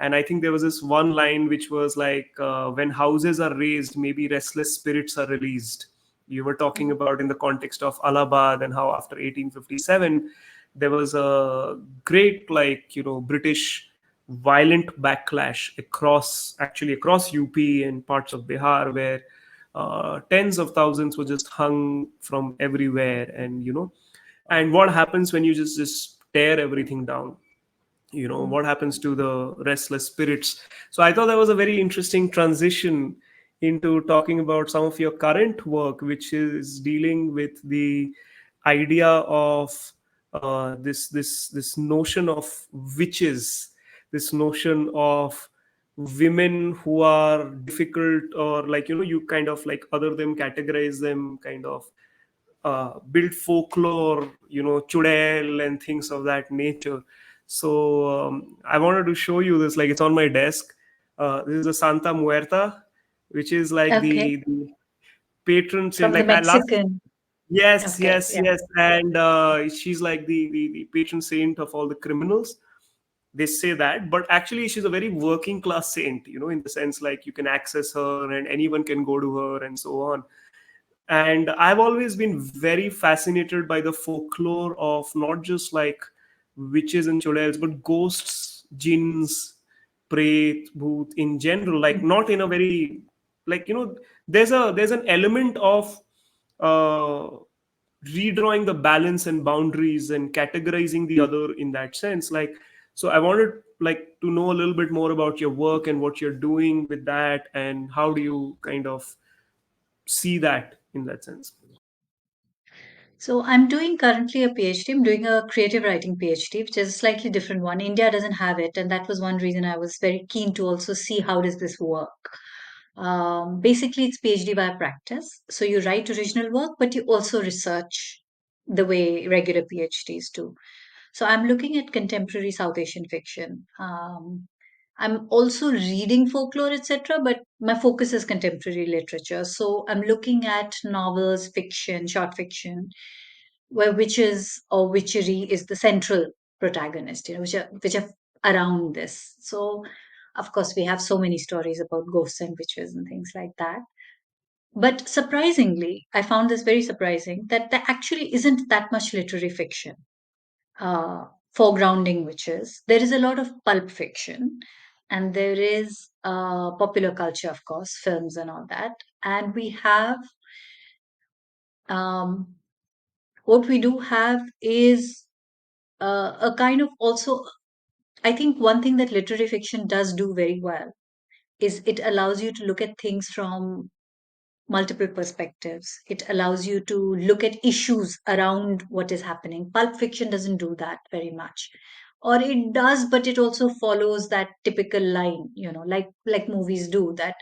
And I think there was this one line which was like, when houses are raised, maybe restless spirits are released. You were talking about in the context of Allahabad, and how after 1857 there was a great, like, British violent backlash across UP and parts of Bihar, where tens of thousands were just hung from everywhere. And and what happens when you just tear everything down? What happens to the restless spirits? So I thought that was a very interesting transition into talking about some of your current work, which is dealing with the idea of this notion of witches, this notion of women who are difficult, or, like, you kind of like other them, categorize them, kind of build folklore, chudel and things of that nature. So I wanted to show you this, like, it's on my desk. This is a Santa Muerta, which is like Okay. the patron saint. From the Like, I last Mexican. Yes, Okay. yes, Yeah. yes. And she's like the patron saint of all the criminals. They say that, but actually she's a very working class saint, in the sense, like, you can access her and anyone can go to her and so on. And I've always been very fascinated by the folklore of not just like witches and chudels, but ghosts, jinns, pret, bhoot in general. Like, not in a very, like, there's an element of uh, redrawing the balance and boundaries and categorizing the other in that sense. Like, so I wanted, like, to know a little bit more about your work and what you're doing with that, and how do you kind of see that in that sense. So I'm doing currently a PhD. I'm doing a creative writing PhD, which is a slightly different one. India doesn't have it, and that was one reason I was very keen to also see how does this work. Basically, it's PhD by practice. So you write original work, but you also research the way regular PhDs do. So I'm looking at contemporary South Asian fiction. I'm also reading folklore, etc., but my focus is contemporary literature. So I'm looking at novels, fiction, short fiction, where witches or witchery is the central protagonist, which are around this. So, of course, we have so many stories about ghosts and witches and things like that. But surprisingly, I found this very surprising that there actually isn't that much literary fiction foregrounding witches. There is a lot of pulp fiction, and there is popular culture, of course, films and all that. And we have um, what we do have is a kind of also, I think one thing that literary fiction does do very well is it allows you to look at things from multiple perspectives. It allows you to look at issues around what is happening. Pulp fiction doesn't do that very much. Or it does, but it also follows that typical line, like movies do, that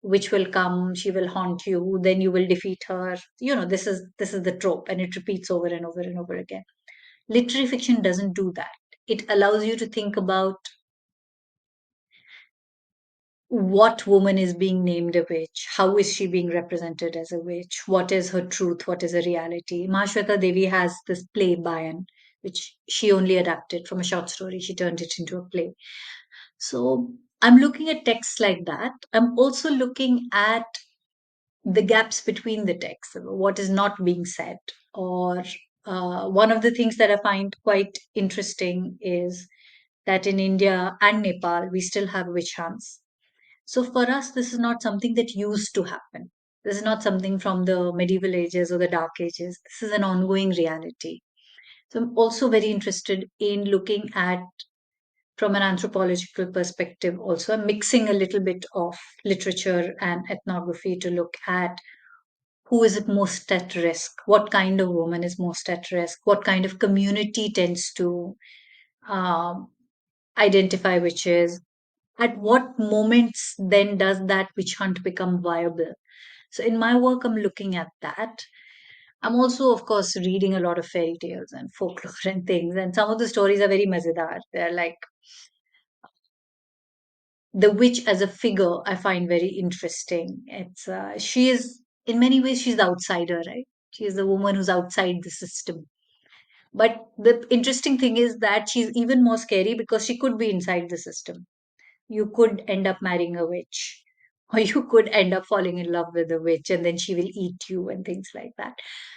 which will come, she will haunt you, then you will defeat her. This is the trope, and it repeats over and over and over again. Literary fiction doesn't do that. It allows you to think about what woman is being named a witch, how is she being represented as a witch, what is her truth, what is her reality. Mahashweta Devi has this play Bayan, which she only adapted from a short story. She turned it into a play. So I'm looking at texts like that. I'm also looking at the gaps between the texts, what is not being said. Or one of the things that I find quite interesting is that in India and Nepal, we still have witch hunts. So for us, this is not something that used to happen. This is not something from the medieval ages or the dark ages. This is an ongoing reality. So I'm also very interested in looking at, from an anthropological perspective, also I'm mixing a little bit of literature and ethnography to look at who is it most at risk, what kind of woman is most at risk, what kind of community tends to um, identify witches, at what moments then does that witch hunt become viable. So in my work I'm looking at that. I'm also, of course, reading a lot of fairy tales and folklore and things, and some of the stories are very mazedar. They're like the witch as a figure I find very interesting. It's she is, in many ways, she's the outsider, right? She is the woman who's outside the system. But the interesting thing is that she's even more scary because she could be inside the system. you could end up marrying a witch, or you could end up falling in love with a witch and then she will eat you and things like that.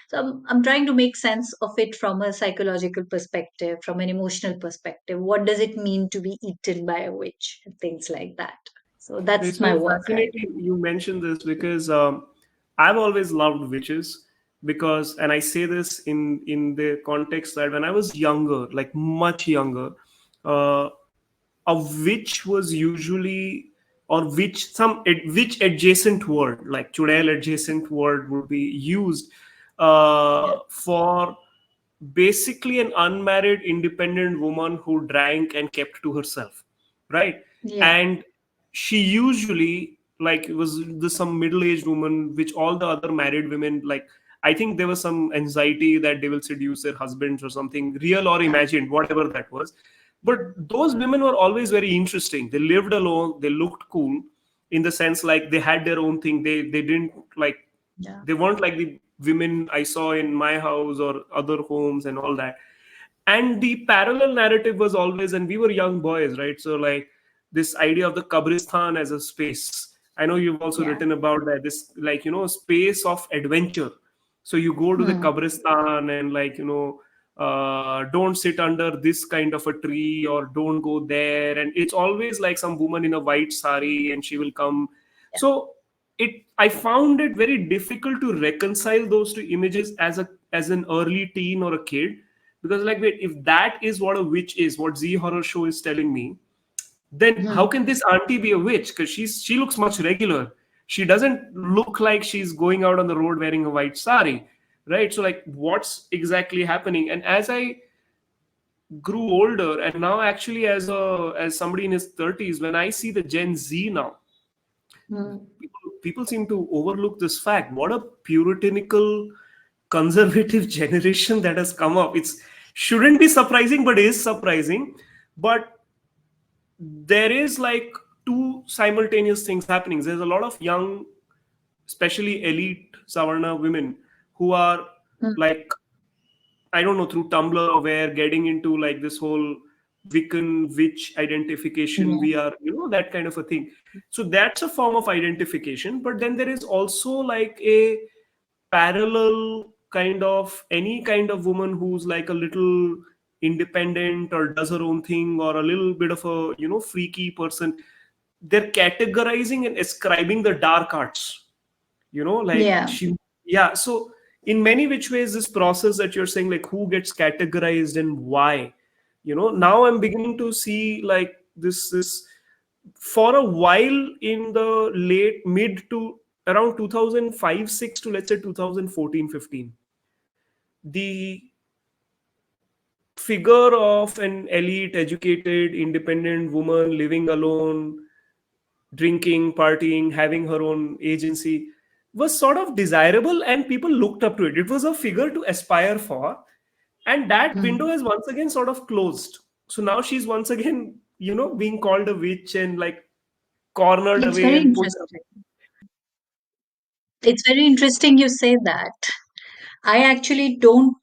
So I'm trying to make sense of it from a psychological perspective, from an emotional perspective. What does it mean to be eaten by a witch and things like that? So that's It's my very work right fascinating you mentioned this because I've always loved witches because, and I say this in the context that when I was younger, like much younger, uh, a witch was usually, or which adjacent word like chudel adjacent word would be used now. for basically an unmarried independent woman who drank and kept to herself, right? Yeah. And she usually, like, it was some middle-aged woman which all the other married women, like, I think there was some anxiety that they will seduce their husbands or something, real or imagined, whatever that was. But those women were always very interesting. They lived alone, they looked cool, in the sense like they had their own thing. They didn't like, Yeah. they weren't like the women I saw in my house or other homes and all that. And the parallel narrative was always, and we were young boys, right? So like this idea of the Kabristan as a space. I know you've also Yeah. written about that. This, like, space of adventure. So you go to the Hmm. Kabristan and, like, don't sit under this kind of a tree or don't go there. And it's always like some woman in a white sari and she will come. Yeah. So I found it very difficult to reconcile those two images as an early teen or a kid, because, like, wait, if that is what a witch is, what Z horror show is telling me, then how Hmm. can this auntie be a witch? Because she looks much regular. She doesn't look like she's going out on the road wearing a white sari, right? So, like, what's exactly happening? And as I grew older, and now actually as somebody in his 30s, when I see the Gen Z now, Hmm. people seem to overlook this fact. What a puritanical, conservative generation that has come up. It's shouldn't be surprising, but is surprising. But there is like two simultaneous things happening. There's a lot of young, especially elite Savarna women who are, Hmm. like, I don't know, through Tumblr or where, getting into like this whole Wiccan witch identification. Yeah. We are, that kind of a thing. So that's a form of identification. But then there is also like a parallel kind of, any kind of woman who's like a little independent or does her own thing, or a little bit of a, freaky person. They're categorizing and ascribing the dark arts, like Yeah. she, yeah. So in many which ways, this process that you're saying, like, who gets categorized and why, now I'm beginning to see like this for a while in the late mid to around 2005 6 to, let's say, 2014 15, the figure of an elite educated independent woman living alone, drinking, partying, having her own agency, was sort of desirable and people looked up to it. It was a figure to aspire for. And that window Hmm. has once again sort of closed. So now she's once again, being called a witch and, like, cornered It's away very and put. interesting. It's very interesting you say that. I actually don't,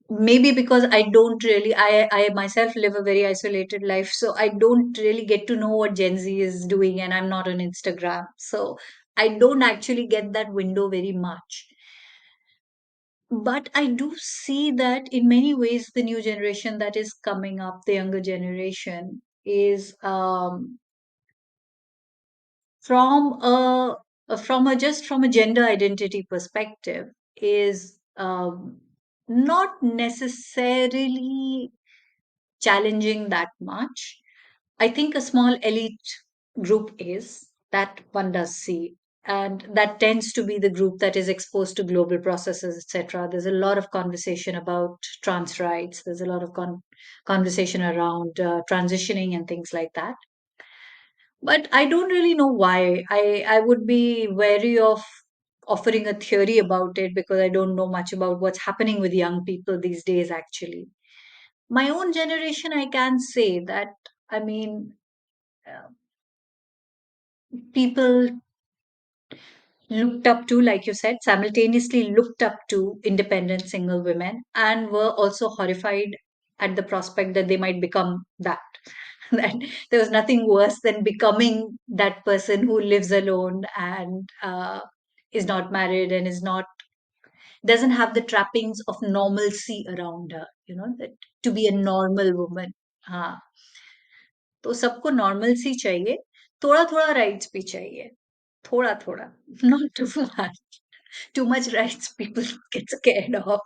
maybe because I don't really, I myself live a very isolated life, so I don't really get to know what Gen Z is doing, and I'm not on Instagram. So I don't actually get that window very much. But I do see that in many ways, the new generation that is coming up, the younger generation, is from a just from a gender identity perspective, is not necessarily challenging that much. I think a small elite group is that one does see, and that tends to be the group that is exposed to global processes, etc. There's a lot of conversation about trans rights. There's a lot of conversation around transitioning and things like that. But I don't really know why. I would be wary of offering a theory about it because I don't know much about what's happening with young people these days, actually. My own generation, I can say that, I mean, uh, people looked up to, like you said, simultaneously looked up to independent single women and were also horrified at the prospect that they might become that. that there was nothing worse than becoming that person who lives alone and is not married and is not doesn't have the trappings of normalcy around her, that to be a normal woman. हाँ, तो सबको normalcy चाहिए, थोड़ा थोड़ा rights भी चाहिए, थोड़ा थोड़ा, not too much. Too much rights people get scared of.